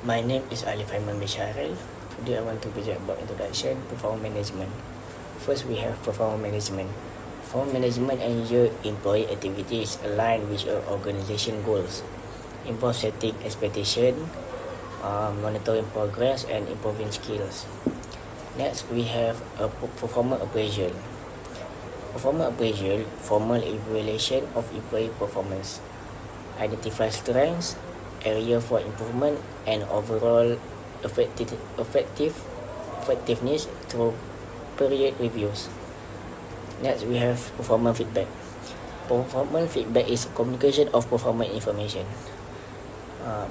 My name is Ali Faiman Bisharil. Today I want to present about introduction performance management. First we have performance management. Performance management ensures employee activities align with your organization goals. Involve setting expectation, monitoring progress and improving skills. Next we have a performance appraisal. Performance appraisal, formal evaluation of employee performance. Identify strengths, area for improvement, and overall effectiveness through period reviews. Next, we have performance feedback. Performance feedback is communication of performance information.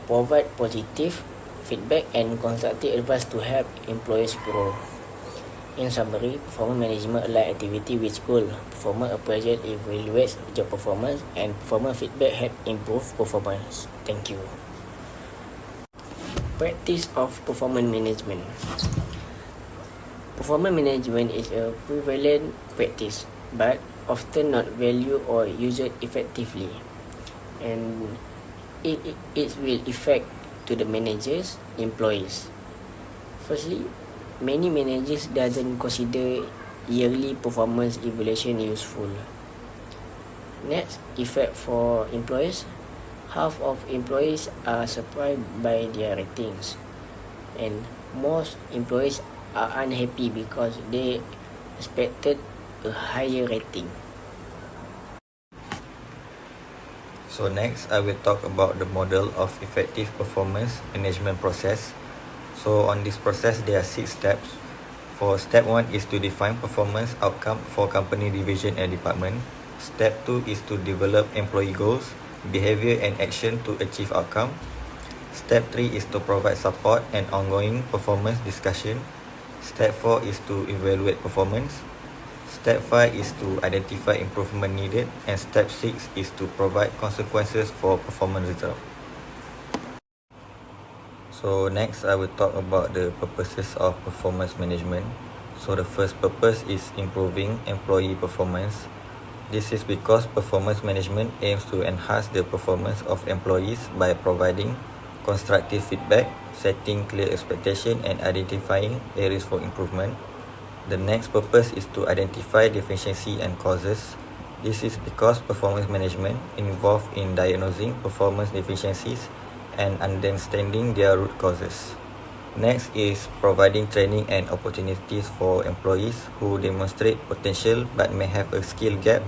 Provide positive feedback and constructive advice to help employees grow. In summary, performance management aligns activity with goal. Performance appraisal evaluates job performance, and performance feedback help improve performance. Thank you. Practice of performance management. Performance management is a prevalent practice, but often not valued or used effectively, and it will affect to the managers, employees. Firstly, many managers doesn't consider yearly performance evaluation useful. Next, effect for employees. Half of employees are surprised by their ratings, and most employees are unhappy because they expected a higher rating. So next, I will talk about the model of effective performance management process. So on this process, there are 6 steps. For step 1 is to define performance outcome for company, division and department. Step 2 is to develop employee goals, behavior and action to achieve outcome. Step 3 is to provide support and ongoing performance discussion. Step 4 is to evaluate performance. Step 5 is to identify improvement needed, and step 6 is to provide consequences for performance result. So next I will talk about the purposes of performance management. So the first purpose is improving employee performance. This is because performance management aims to enhance the performance of employees by providing constructive feedback, setting clear expectations and identifying areas for improvement. The next purpose is to identify deficiency and causes. This is because performance management involves in diagnosing performance deficiencies and understanding their root causes. Next is providing training and opportunities for employees who demonstrate potential but may have a skill gap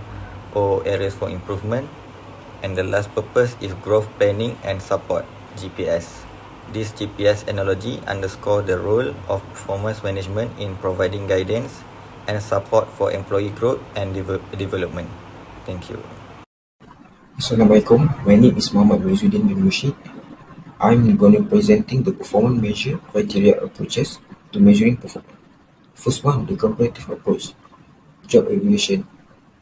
or areas for improvement. And the last purpose is growth planning and support, GPS. This GPS analogy underscores the role of performance management in providing guidance and support for employee growth and development. Thank you. Assalamualaikum, my name is Muhammad Wazuddin bin Mushid. I'm going to presenting the performance measure criteria approaches to measuring performance. First one, the comparative approach, job evaluation.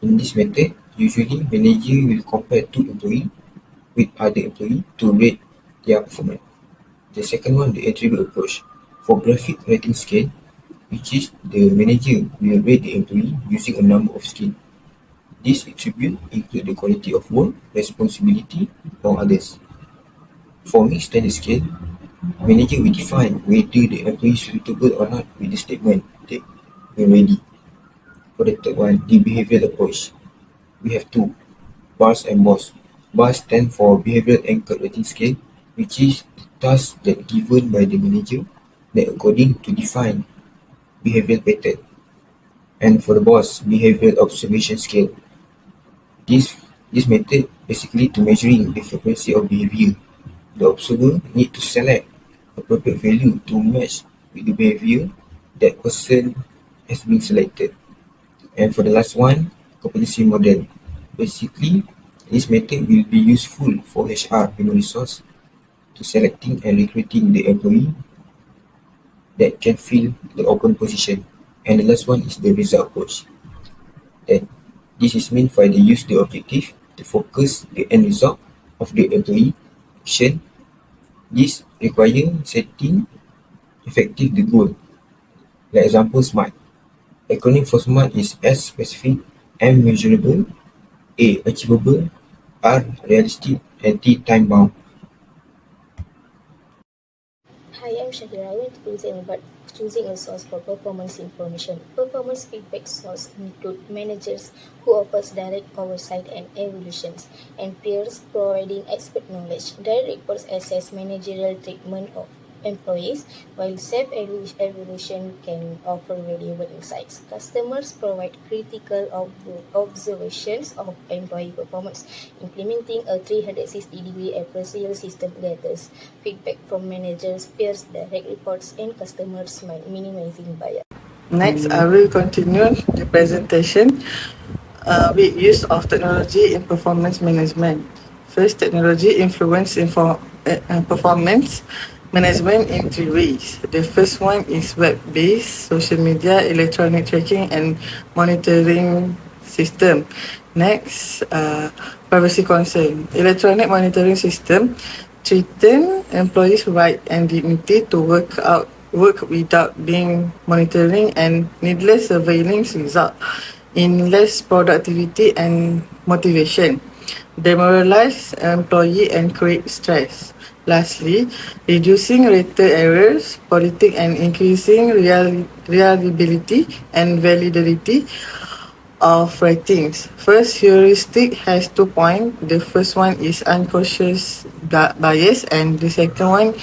In this method, usually manager will compare two employees with other employees to rate their performance. The second one, the attribute approach, for graphic rating scale, which is the manager will rate the employee using a number of scales. These attributes include the quality of work, responsibility, or others. For mixed standard scale, manager will define whether the employee is suitable or not with the statement that when ready. For the third one, the behavioral approach, we have two, BARS and BOSS. BARS stand for Behavioral Anchored Rating Scale, which is the task that given by the manager that according to define behavioral pattern. And for the BOSS, Behavioral Observation Scale. This method basically to measuring the frequency of behavior. The observer need to select appropriate value to match with the behavior that person has been selected. And for the last one, competency model. Basically, this method will be useful for HR human resource to selecting and recruiting the employee that can fill the open position. And the last one is the result approach. That this is meant by the use the objective to focus the end result of the employee action. This requires setting effective the goal. Like example, SMART. Acronym for SMART is S specific, M measurable, A achievable, R realistic, and T time bound. Shahira. I want to present about choosing a source for performance information. Performance feedback source include managers who offers direct oversight and evaluations, and peers providing expert knowledge. Direct reports assess managerial treatment of employees, while self-evaluation can offer valuable insights. Customers provide critical observations of employee performance. Implementing a 360-degree appraisal system gathers feedback from managers, peers, direct reports, and customers, minimizing bias. Next, I will continue the presentation with use of technology in performance management. First, technology influence performance management in three ways. The first one is web-based, social media, electronic tracking, and monitoring system. Next, privacy concern. Electronic monitoring system threaten employees' right and dignity to work without being monitoring, and needless surveillance result in less productivity and motivation, demoralize employee and create stress. Lastly, reducing rated errors, politic, and increasing reliability and validity of ratings. First, heuristic has 2 points. The first one is unconscious bias, and the second one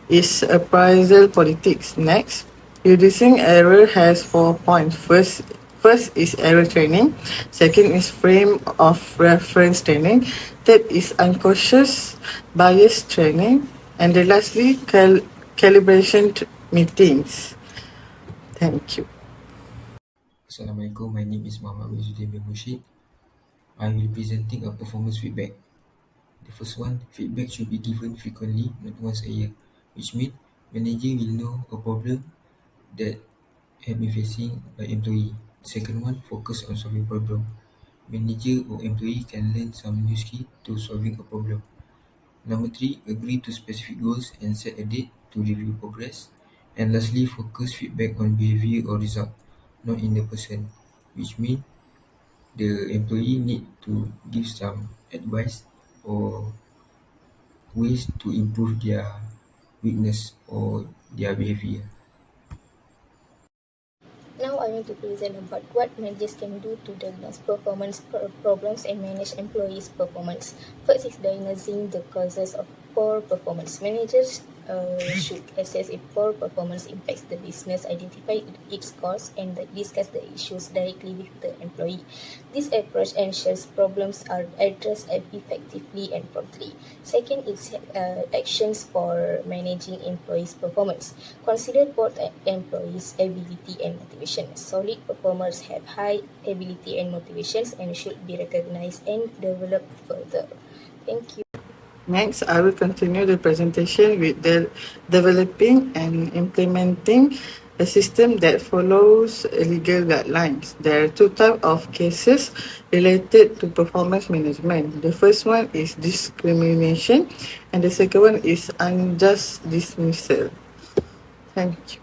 is appraisal politics. Next, reducing error has 4 points. First is error training. Second is frame of reference training. Third is unconscious bias training. And the lastly, calibration meetings. Thank you. Assalamualaikum, my name is Muhammad Wazuddin bin Mushid. I will be presenting a performance feedback. The first one, feedback should be given frequently, not once a year, which means manager will know a problem that have been facing by employee. The second one, focus on solving problem. Manager or employee can learn some new skill to solving a problem. Number three, agree to specific goals and set a date to review progress. And lastly, focus feedback on behavior or result, not in the person, which means the employee need to give some advice or ways to improve their weakness or their behavior. Now I want to present about what managers can do to diagnose performance problems and manage employees' performance. First is diagnosing the causes of poor performance. Managers should assess if poor performance impacts the business, identify its cause, and discuss the issues directly with the employee. This approach ensures problems are addressed effectively and promptly. Second is actions for managing employees' performance. Consider both employees' ability and motivation. Solid performers have high ability and motivations and should be recognized and developed further. Thank you. Next, I will continue the presentation with developing and implementing a system that follows legal guidelines. There are two types of cases related to performance management. The first one is discrimination, and the second one is unjust dismissal. Thank you.